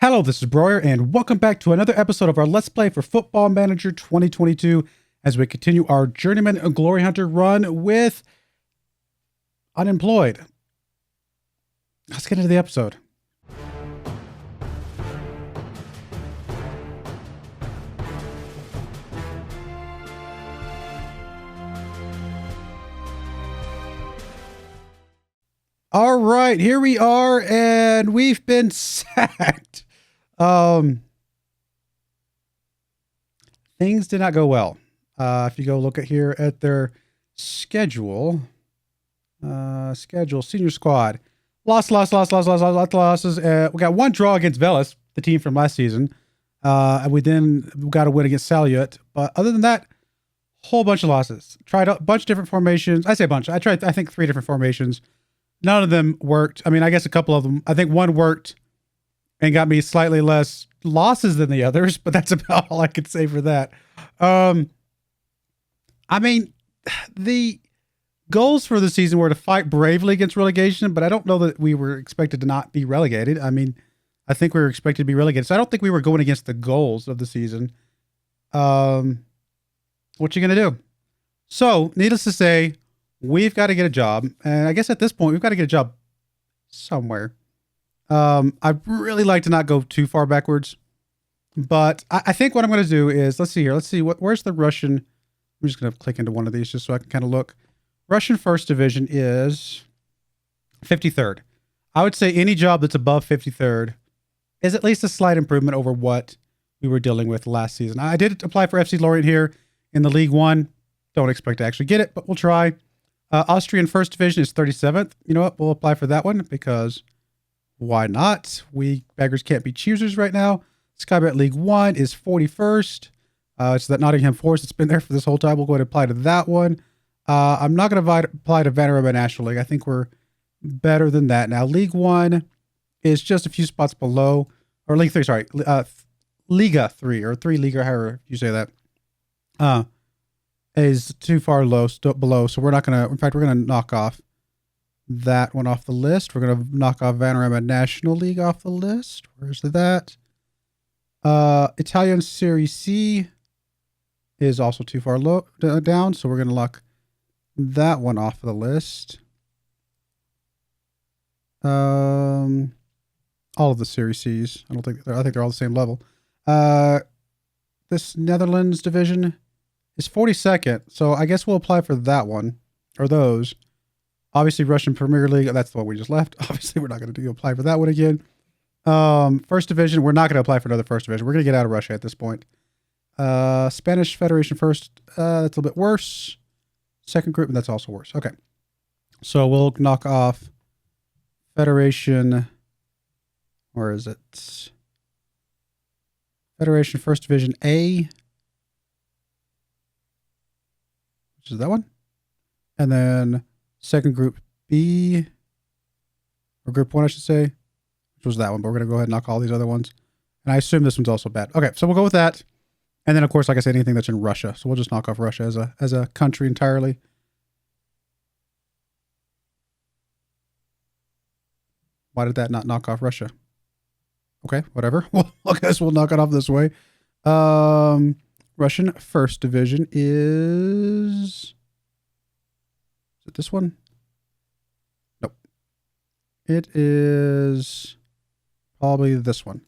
Hello, this is Broyar, and welcome back to another episode of our Let's Play for Football Manager 2022 as we continue our Journeyman Glory Hunter run with Unemployed. Let's get into the episode. All right, here we are, and we've been sacked. Things did not go well. If you go look at here at their schedule, senior squad, losses. We got one draw against Velas, the team from last season. And we then got a win against Salyut. But other than that, whole bunch of losses. Tried a bunch of different formations. I say a bunch. I tried, I think, 3 different formations. None of them worked. I mean, I guess a couple of them. I think one worked and got me slightly less losses than the others, but that's about all I could say for that. I mean, the goals for the season were to fight bravely against relegation, but I don't know that we were expected to not be relegated. I mean, I think we were expected to be relegated, so I don't think we were going against the goals of the season. What you gonna do? So, needless to say, we've got to get a job, and I guess at this point, we've got to get a job somewhere. I'd really like to not go too far backwards, but I think what I'm going to do is, let's see here. Let's see, where's the Russian? I'm just going to click into one of these just so I can kind of look. Russian First Division is 53rd. I would say any job that's above 53rd is at least a slight improvement over what we were dealing with last season. I did apply for FC Lorient here in the League One. Don't expect to actually get it, but we'll try. Austrian First Division is 37th. You know what? We'll apply for that one because why not? We beggars can't be choosers right now. Skybet League One is 41st. It's that Nottingham Forest that's been there for this whole time. We'll go ahead and apply to that one. I'm not going to apply to Vanarama National League. I think we're better than that. Now, League One is just a few spots below, or League 3, sorry. Liga 3, or 3 Liga, however you say that. Is too far below, so we're not going to, in fact, we're going to knock off that one off the list. We're going to knock off Vanarama National League off the list. Where's that? Italian Serie C is also too far down, so we're going to lock that one off the list. All of the Serie C's. I think they're all the same level. This Netherlands division is 42nd, so I guess we'll apply for that one, or those. Obviously, Russian Premier League, that's the one we just left. Obviously, we're not going to apply for that one again. First Division, we're not going to apply for another First Division. We're going to get out of Russia at this point. Spanish Federation First, that's a little bit worse. Second group, and that's also worse. Okay. So we'll knock off Federation, where is it? Federation First Division A, which is that one. And then second group B, or group 1, I should say, which was that one, but we're going to go ahead and knock all these other ones. And I assume this one's also bad. Okay, so we'll go with that. And then, of course, like I said, anything that's in Russia. So we'll just knock off Russia as a country entirely. Why did that not knock off Russia? Okay, whatever. Well, I guess we'll knock it off this way. Russian First Division is it this one? Nope. It is probably this one.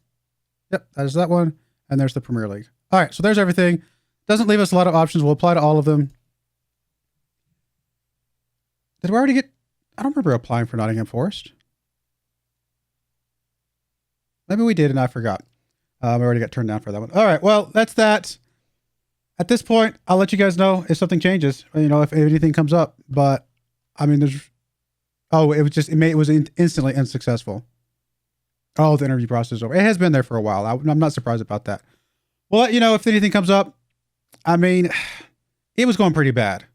Yep, that is that one. And there's the Premier League. All right, so there's everything. Doesn't leave us a lot of options. We'll apply to all of them. Did we already get... I don't remember applying for Nottingham Forest. Maybe we did and I forgot. I already got turned down for that one. All right, well, that's that. At this point, I'll let you guys know if something changes, you know, if anything comes up. But, I mean, there's... Oh, it was instantly unsuccessful. Oh, the interview process is over. It has been there for a while. I'm not surprised about that. Well, you know, if anything comes up, I mean, it was going pretty bad.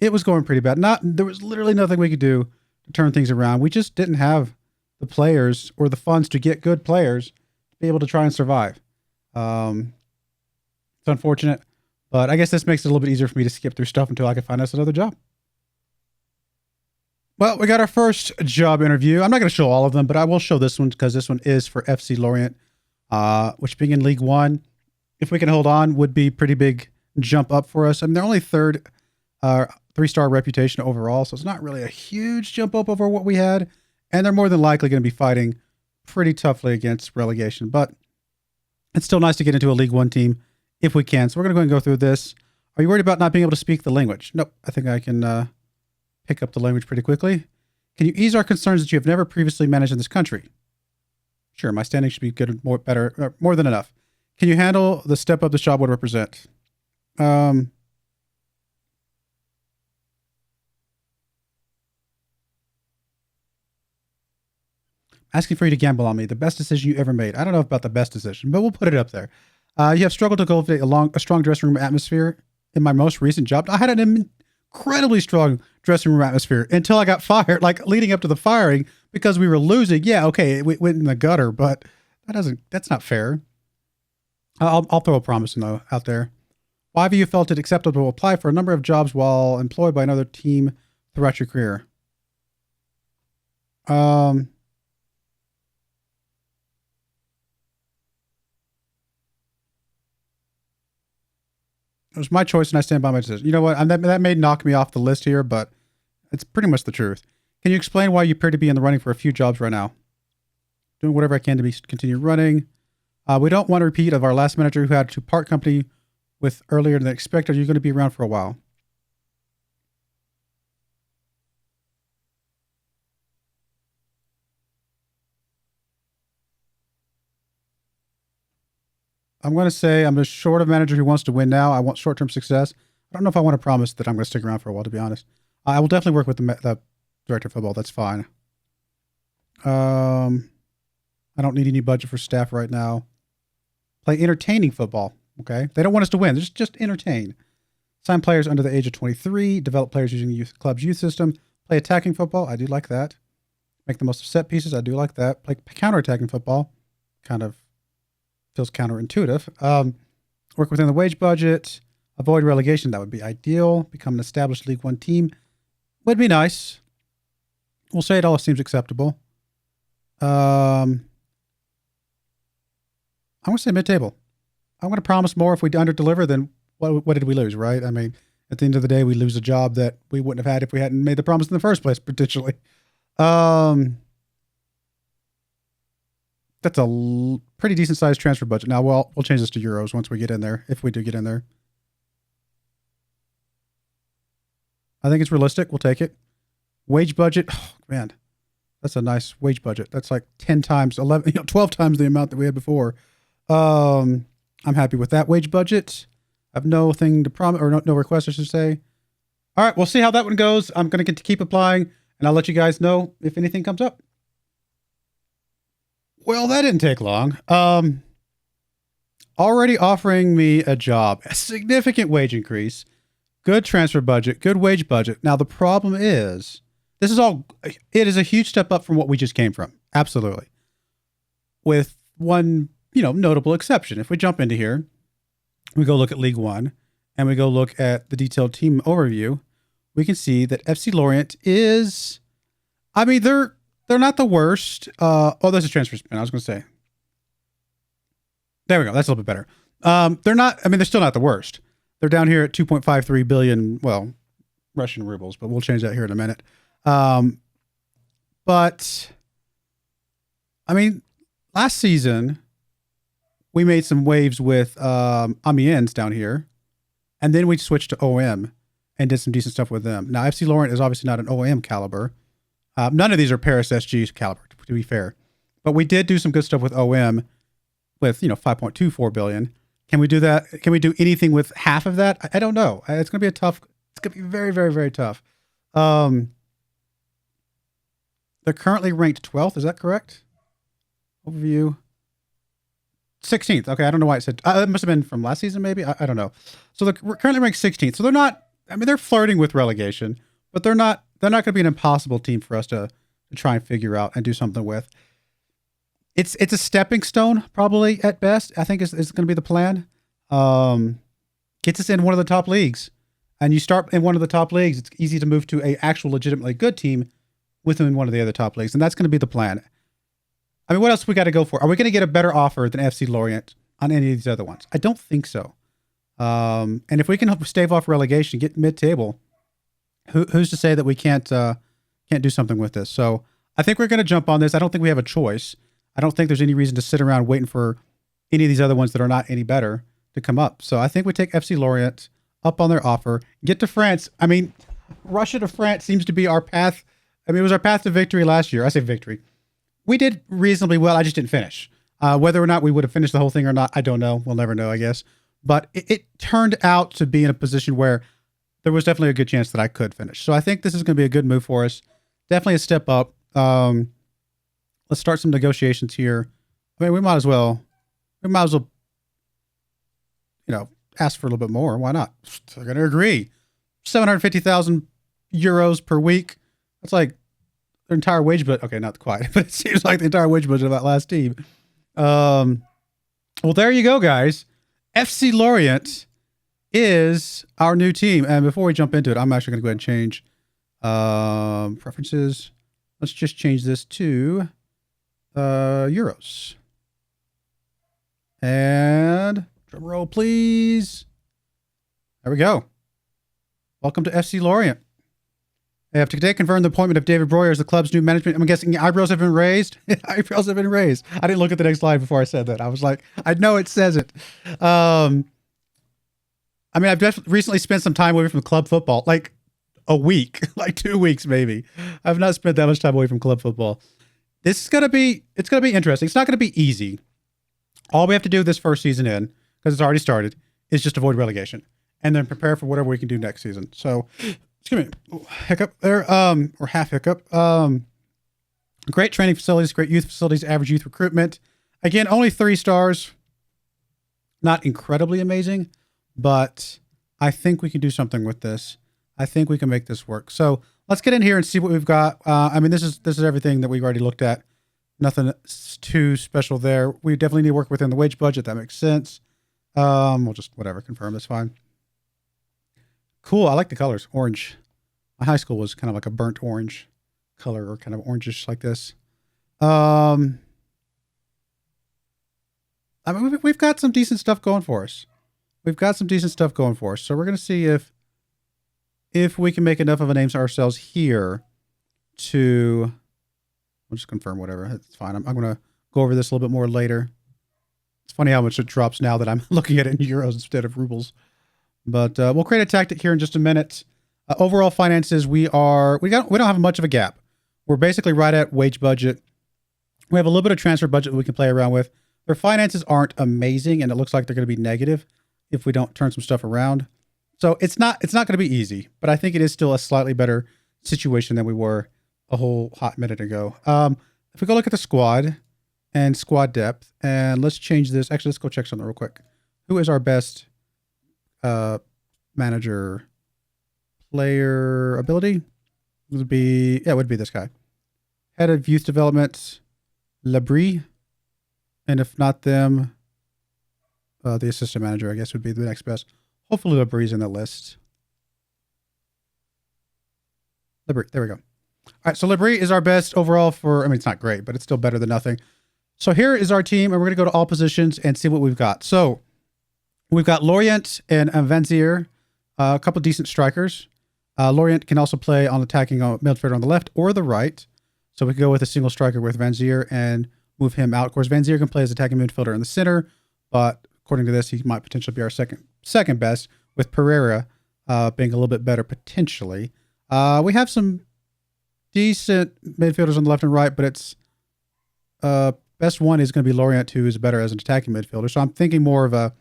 It was going pretty bad. There was literally nothing we could do to turn things around. We just didn't have the players or the funds to get good players to be able to try and survive. It's unfortunate, but I guess this makes it a little bit easier for me to skip through stuff until I can find us another job. Well, we got our first job interview. I'm not going to show all of them, but I will show this one because this one is for FC Lorient. which being in League One, if we can hold on, would be pretty big jump up for us. I mean, they're only third, 3-star reputation overall, so it's not really a huge jump up over what we had, and they're more than likely going to be fighting pretty toughly against relegation, but it's still nice to get into a League One team if we can. So we're going to go ahead and go through this. Are you worried about not being able to speak the language? Nope. I think I can pick up the language pretty quickly. Can you ease our concerns that you have never previously managed in this country? Sure, my standing should be good, more than enough. Can you handle the step up this job would represent? Asking for you to gamble on me. The best decision you ever made. I don't know about the best decision, but we'll put it up there. You have struggled to cultivate a strong dressing room atmosphere in my most recent job. I had an incredibly strong dressing room atmosphere until I got fired, like leading up to the firing because we were losing. Yeah, okay, it went in the gutter, but that's not fair. I'll throw a promise though out there. Why have you felt it acceptable to apply for a number of jobs while employed by another team throughout your career? It was my choice and I stand by my decision. You know what? That may knock me off the list here, but it's pretty much the truth. Can you explain why you appear to be in the running for a few jobs right now? Doing whatever I can to continue running. We don't want a repeat of our last manager who had to part company with earlier than expected. Are you going to be around for a while? I'm going to say I'm a short of manager who wants to win now. I want short-term success. I don't know if I want to promise that I'm going to stick around for a while, to be honest. I will definitely work with the director of football. That's fine. I don't need any budget for staff right now. Play entertaining football. Okay. They don't want us to win. Just entertain. Sign players under the age of 23. Develop players using the club's youth system. Play attacking football. I do like that. Make the most of set pieces. I do like that. Play counter-attacking football. Kind of feels counterintuitive. Work within the wage budget. Avoid relegation. That would be ideal. Become an established League One team. Would be nice. We'll say it all seems acceptable. I'm going to say mid-table. I'm going to promise more if we under-deliver than what did we lose, right? I mean, at the end of the day, we lose a job that we wouldn't have had if we hadn't made the promise in the first place, potentially. That's a pretty decent-sized transfer budget. Now, we'll change this to euros once we get in there, if we do get in there. I think it's realistic. We'll take it. Wage budget. Oh, man, that's a nice wage budget. That's like 10 times, 11, 12 times the amount that we had before. I'm happy with that wage budget. I have no thing to promise, or no request, I should say. All right, we'll see how that one goes. I'm going to keep applying, and I'll let you guys know if anything comes up. Well, that didn't take long. Already offering me a job, a significant wage increase, good transfer budget, good wage budget. Now, the problem is, it is a huge step up from what we just came from. Absolutely. With one, notable exception. If we jump into here, we go look at League One, and we go look at the detailed team overview, we can see that FC Lorient is, they're not the worst. There's a transfer spin. I was going to say. There we go. That's a little bit better. They're still not the worst. They're down here at 2.53 billion, Russian rubles, but we'll change that here in a minute. Last season, we made some waves with Amiens down here, and then we switched to OM and did some decent stuff with them. Now, FC Lorient is obviously not an OM caliber. None of these are Paris SG caliber, to be fair. But we did do some good stuff with OM with, 5.24 billion. Can we do that? Can we do anything with half of that? I don't know. It's going to be it's going to be very, very, very tough. They're currently ranked 12th. Is that correct? Overview. 16th. Okay. I don't know why it said, it must have been from last season, maybe. I don't know. So they're currently ranked 16th. So they're not, they're flirting with relegation, but they're not going to be an impossible team for us to try and figure out and do something with. It's a stepping stone, probably at best. I think is going to be the plan. Gets us in one of the top leagues, and you start in one of the top leagues. It's easy to move to a actual legitimately good team within one of the other top leagues, and that's going to be the plan. I mean, what else we got to go for? Are we going to get a better offer than FC Lorient on any of these other ones? I don't think so. And if we can stave off relegation, get mid-table, who's to say that we can't do something with this? So I think we're going to jump on this. I don't think we have a choice. I don't think there's any reason to sit around waiting for any of these other ones that are not any better to come up. So I think we take FC Lorient up on their offer, get to France. I mean, Russia to France seems to be our path. I mean, it was our path to victory last year. I say victory. We did reasonably well. I just didn't finish. Whether or not we would have finished the whole thing or not, I don't know. We'll never know, I guess. But it turned out to be in a position where there was definitely a good chance that I could finish. So I think this is going to be a good move for us. Definitely a step up. Let's start some negotiations here. I mean, we might as well, ask for a little bit more. Why not? They're going to agree. 750,000 euros per week. That's like their entire wage budget. Okay, not quite, but it seems like the entire wage budget of that last team. Well, there you go, guys. FC Lorient is our new team. And before we jump into it, I'm actually going to go ahead and change preferences. Let's just change this to euros. And drum roll, please. There we go. Welcome to FC Lorient. I have today confirmed the appointment of David Broyar as the club's new management. I'm guessing eyebrows have been raised. Eyebrows have been raised. I didn't look at the next slide before I said that. I was like, I know it says it. I mean, I've just recently spent some time away from club football, like a week, like 2 weeks maybe. I've not spent that much time away from club football. It's gonna be interesting. It's not gonna be easy. All we have to do this first season in, because it's already started, is just avoid relegation and then prepare for whatever we can do next season. So, excuse me, hiccup there, or half hiccup. Great training facilities, great youth facilities, average youth recruitment. Again, only 3 stars. Not incredibly amazing, but I think we can do something with this. I think we can make this work. So let's get in here and see what we've got. I mean, this is everything that we've already looked at. Nothing too special there. We definitely need to work within the wage budget. That makes sense. We'll just whatever, confirm. That's fine. Cool. I like the colors. Orange. My high school was kind of like a burnt orange color, or kind of orangish like this. I mean, we've got some decent stuff going for us. So we're going to see if we can make enough of a name for ourselves here to, we'll just confirm whatever. It's fine. I'm going to go over this a little bit more later. It's funny how much it drops now that I'm looking at it in euros instead of rubles. But we'll create a tactic here in just a minute. Overall finances, we don't have much of a gap. We're basically right at wage budget. We have a little bit of transfer budget that we can play around with. Their finances aren't amazing, and it looks like they're going to be negative if we don't turn some stuff around. So it's not going to be easy, but I think it is still a slightly better situation than we were a whole hot minute ago. If we go look at the squad and squad depth, and let's change this. Actually, let's go check something real quick. Who is our best manager player ability? It would be this guy. Head of youth development, Labrie. And if not them, the assistant manager, I guess, would be the next best. Hopefully Labrie's in the list. Labrie, there we go. All right, so Labrie is our best overall for, I mean, it's not great, but it's still better than nothing. So here is our team, and we're going to go to all positions and see what we've got. So we've got Lorient and Vanzier, a couple decent strikers. Lorient can also play on attacking midfielder on the left or the right. So we could go with a single striker with Vanzier and move him out. Of course, Vanzier can play as attacking midfielder in the center, but according to this, he might potentially be our second best, with Pereira being a little bit better potentially. We have some decent midfielders on the left and right, but it's best one is going to be Lorient, who is better as an attacking midfielder. So I'm thinking more of a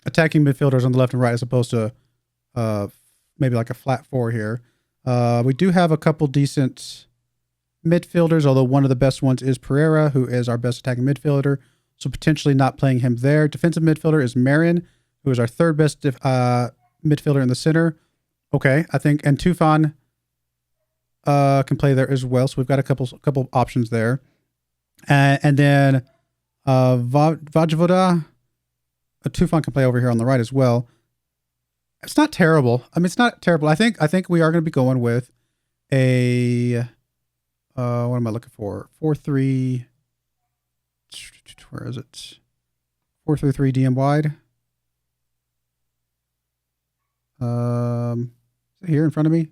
attacking midfielders on the left and right as opposed to maybe like a flat 4 here. We do have a couple decent midfielders, although one of the best ones is Pereira, who is our best attacking midfielder. So potentially not playing him there. Defensive midfielder is Marion, who is our third best midfielder in the center. Okay, I think, and Tufan can play there as well. So we've got a couple options there. And then Vojvoda, Tufan can play over here on the right as well. It's not terrible. I mean, it's not terrible. I think we are going to be going with a what am I looking for? 4-3. where is it? 4-3-3 DM wide. Is it here in front of me?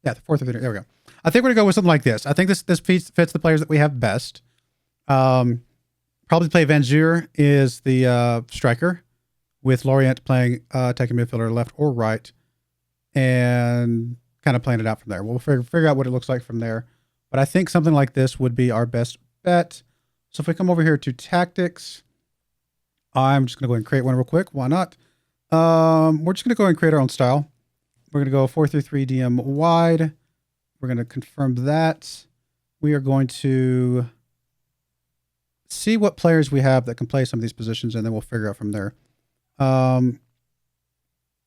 Yeah, the 4-3-3. There we go. I think we're gonna go with something like this. I think this fits the players that we have best. Probably play Van Zuur is the striker, with Lorient playing attacking midfielder left or right, and kind of playing it out from there. We'll figure out what it looks like from there. But I think something like this would be our best bet. So if we come over here to tactics, I'm just going to go ahead and create one real quick. Why not? We're just going to go ahead and create our own style. We're going to go 4-3-3 DM wide. We're going to confirm that. We are going to see what players we have that can play some of these positions, and then we'll figure out from there. I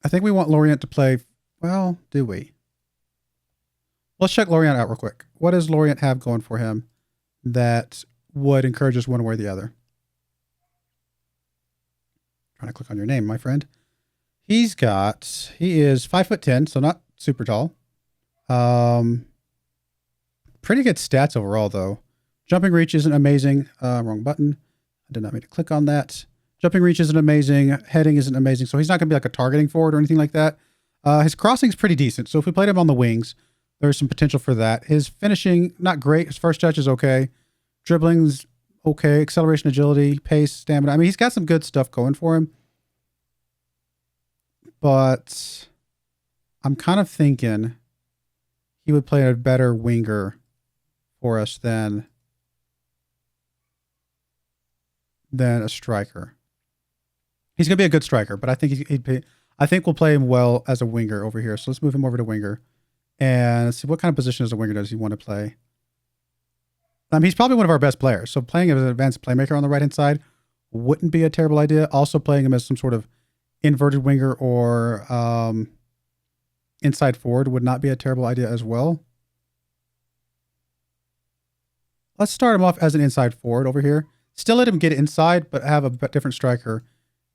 think we want Lorient to play. Well, do we? Let's check Lorient out real quick. What does Lorient have going for him that would encourage us one way or the other? Trying to click on your name, my friend. He is 5'10", so not super tall. Pretty good stats overall, though. Jumping reach isn't amazing. Wrong button. I did not mean to click on that. Jumping reach isn't amazing. Heading isn't amazing. So he's not going to be like a targeting forward or anything like that. His crossing is pretty decent. So if we played him on the wings, there's some potential for that. His finishing, not great. His first touch is okay. Dribbling's okay. Acceleration, agility, pace, stamina. I mean, he's got some good stuff going for him. But I'm kind of thinking he would play a better winger for us than a striker. He's going to be a good striker, but I think I think we'll play him well as a winger over here. So let's move him over to winger and let's see what kind of position as a winger does he want to play. He's probably one of our best players. So playing him as an advanced playmaker on the right-hand side wouldn't be a terrible idea. Also playing him as some sort of inverted winger or inside forward would not be a terrible idea as well. Let's start him off as an inside forward over here. Still let him get inside, but have a different striker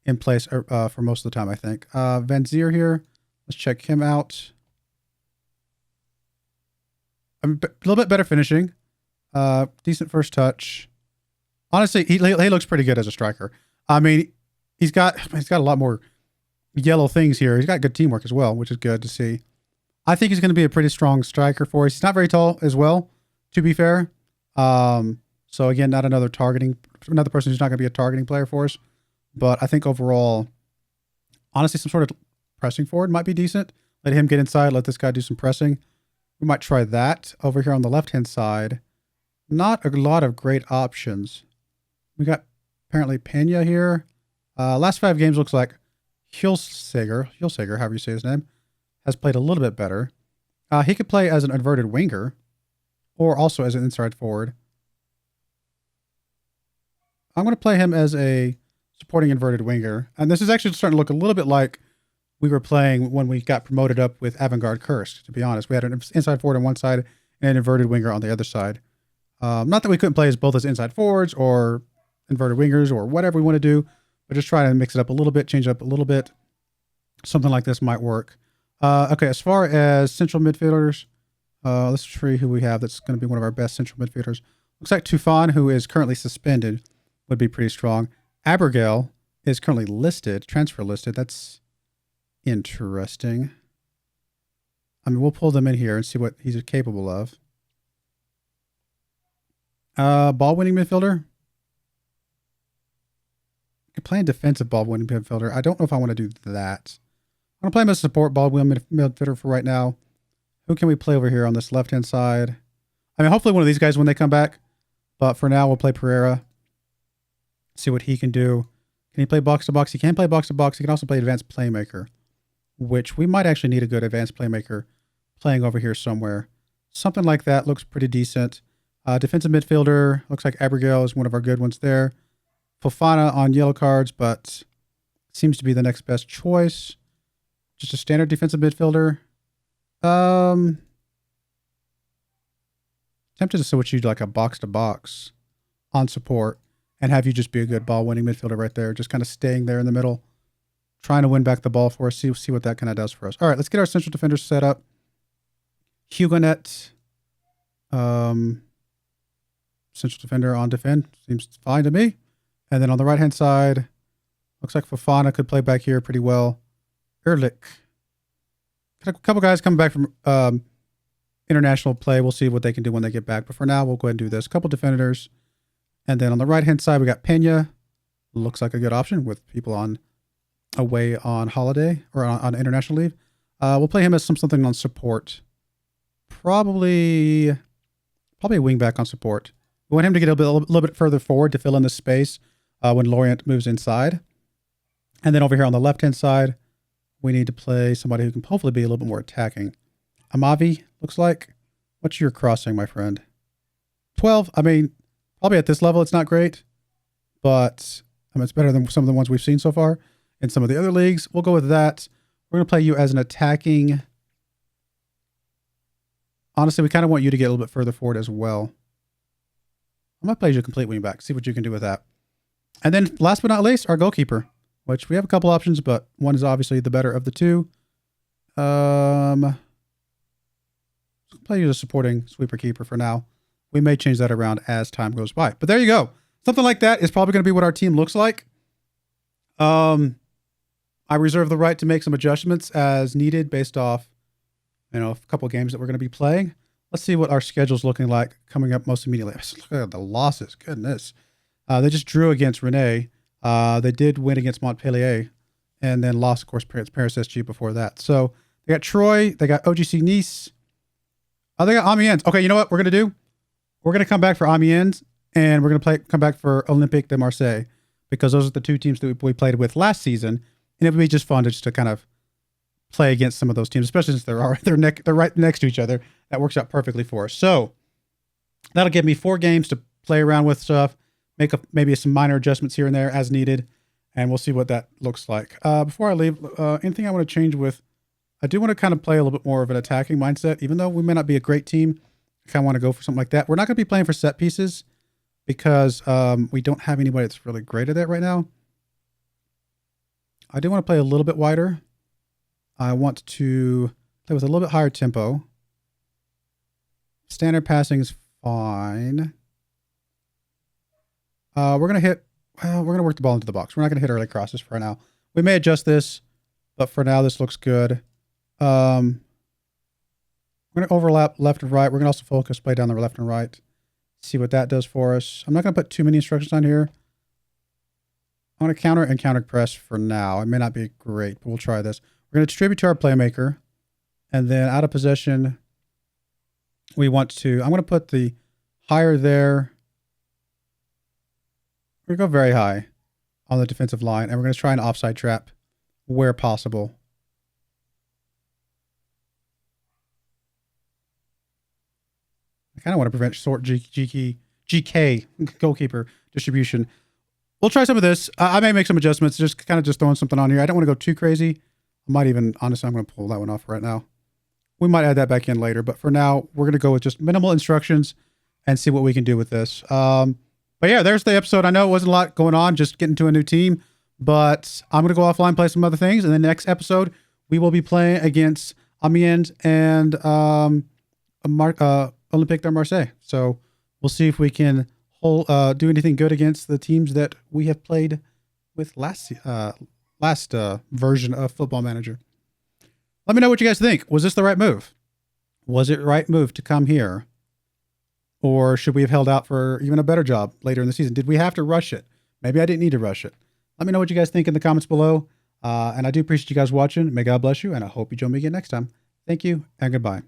in place for most of the time, I think. Van Zuur here. Let's check him out. A little bit better finishing. Decent first touch. Honestly, he looks pretty good as a striker. I mean, he's got a lot more yellow things here. He's got good teamwork as well, which is good to see. I think he's going to be a pretty strong striker for us. He's not very tall as well, to be fair. So again, not another person who's not going to be a targeting player for us. But I think overall, honestly, some sort of pressing forward might be decent. Let him get inside. Let this guy do some pressing. We might try that. Over here on the left-hand side, not a lot of great options. We got apparently Pena here. Last 5 games looks like Hilsager, however you say his name, has played a little bit better. He could play as an inverted winger or also as an inside forward. I'm going to play him as a supporting inverted winger. And this is actually starting to look a little bit like we were playing when we got promoted up with Avant-Garde Kursk, to be honest. We had an inside forward on one side and an inverted winger on the other side. Not that we couldn't play as both as inside forwards or inverted wingers or whatever we want to do, but just try to mix it up a little bit, change it up a little bit. Something like this might work. Okay, as far as central midfielders, let's see who we have that's going to be one of our best central midfielders. Looks like Tufan, who is currently suspended, would be pretty strong. Abergel is currently listed, transfer listed. That's interesting. I mean, we'll pull them in here and see what he's capable of. Ball-winning midfielder. I could play a defensive ball-winning midfielder. I don't know if I want to do that. I'm going to play him as a support ball-winning midfielder for right now. Who can we play over here on this left-hand side? I mean, hopefully one of these guys when they come back. But for now, we'll play Pereira. See what he can do. Can he play box-to-box? He can play box-to-box. He can also play advanced playmaker, which we might actually need a good advanced playmaker playing over here somewhere. Something like that looks pretty decent. Defensive midfielder. Looks like Abergel is one of our good ones there. Fofana on yellow cards, but seems to be the next best choice. Just a standard defensive midfielder. Tempted to switch you to like a box-to-box on support and have you just be a good ball-winning midfielder right there. Just kind of staying there in the middle, trying to win back the ball for us. See what that kind of does for us. All right, let's get our central defenders set up. Hugonet. Central defender on defend. Seems fine to me. And then on the right-hand side, looks like Fofana could play back here pretty well. Ehrlich. A couple guys coming back from international play. We'll see what they can do when they get back. But for now, we'll go ahead and do this. A couple defenders. And then on the right-hand side, we got Pena. Looks like a good option with people on away on holiday or on international leave. We'll play him as something on support. Probably a wing back on support. We want him to get a little bit further forward to fill in the space when Lorient moves inside. And then over here on the left-hand side, we need to play somebody who can hopefully be a little bit more attacking. Amavi, looks like. What's your crossing, my friend? 12. I mean, probably at this level, it's not great. But I mean, it's better than some of the ones we've seen so far in some of the other leagues. We'll go with that. We're going to play you as an attacking. Honestly, we kind of want you to get a little bit further forward as well. I might play you a complete wing back. See what you can do with that. And then last but not least, our goalkeeper, which we have a couple options, but one is obviously the better of the two. Play you as a supporting sweeper keeper for now. We may change that around as time goes by. But there you go. Something like that is probably going to be what our team looks like. I reserve the right to make some adjustments as needed based off, a couple of games that we're going to be playing. Let's see what our schedule's looking like coming up most immediately. Look at the losses. Goodness. They just drew against Rennes. They did win against Montpellier and then lost, of course, Paris SG before that. So they got Troy. They got OGC Nice. They got Amiens. Okay, you know what we're going to do? We're going to come back for Amiens and we're going to come back for Olympique de Marseille because those are the two teams that we played with last season. And it would be just fun to kind of play against some of those teams, especially since they're right next to each other. That works out perfectly for us. So that'll give me 4 games to play around with stuff, make maybe some minor adjustments here and there as needed, and we'll see what that looks like. Before I leave, anything I want to change with, I do want to kind of play a little bit more of an attacking mindset, even though we may not be a great team. I kind of want to go for something like that. We're not going to be playing for set pieces because we don't have anybody that's really great at that right now. I do want to play a little bit wider. I want to play with a little bit higher tempo. Standard passing is fine. We're going to work the ball into the box. We're not going to hit early crosses for now. We may adjust this, but for now, this looks good. We're going to overlap left and right. We're going to also focus play down the left and right. See what that does for us. I'm not going to put too many instructions on here. I'm going to counter and counter press for now. It may not be great, but we'll try this. We're going to distribute to our playmaker. And then out of possession, I'm going to put the higher there. We're going to go very high on the defensive line. And we're going to try an offside trap where possible. I kind of want to prevent short GK goalkeeper distribution. We'll try some of this. I may make some adjustments, just throwing something on here. I don't want to go too crazy. I might even, honestly, I'm going to pull that one off right now. We might add that back in later, but for now, we're going to go with just minimal instructions and see what we can do with this. But yeah, there's the episode. I know it wasn't a lot going on, just getting to a new team, but I'm going to go offline, play some other things. And the next episode, we will be playing against Amiens and Olympique de Marseille. So we'll see if we can do anything good against the teams that we have played with last version of Football Manager. Let me know what you guys think. Was this the right move? Was it the right move to come here? Or should we have held out for even a better job later in the season? Did we have to rush it? Maybe I didn't need to rush it. Let me know what you guys think in the comments below. And I do appreciate you guys watching. May God bless you, and I hope you join me again next time. Thank you, and goodbye.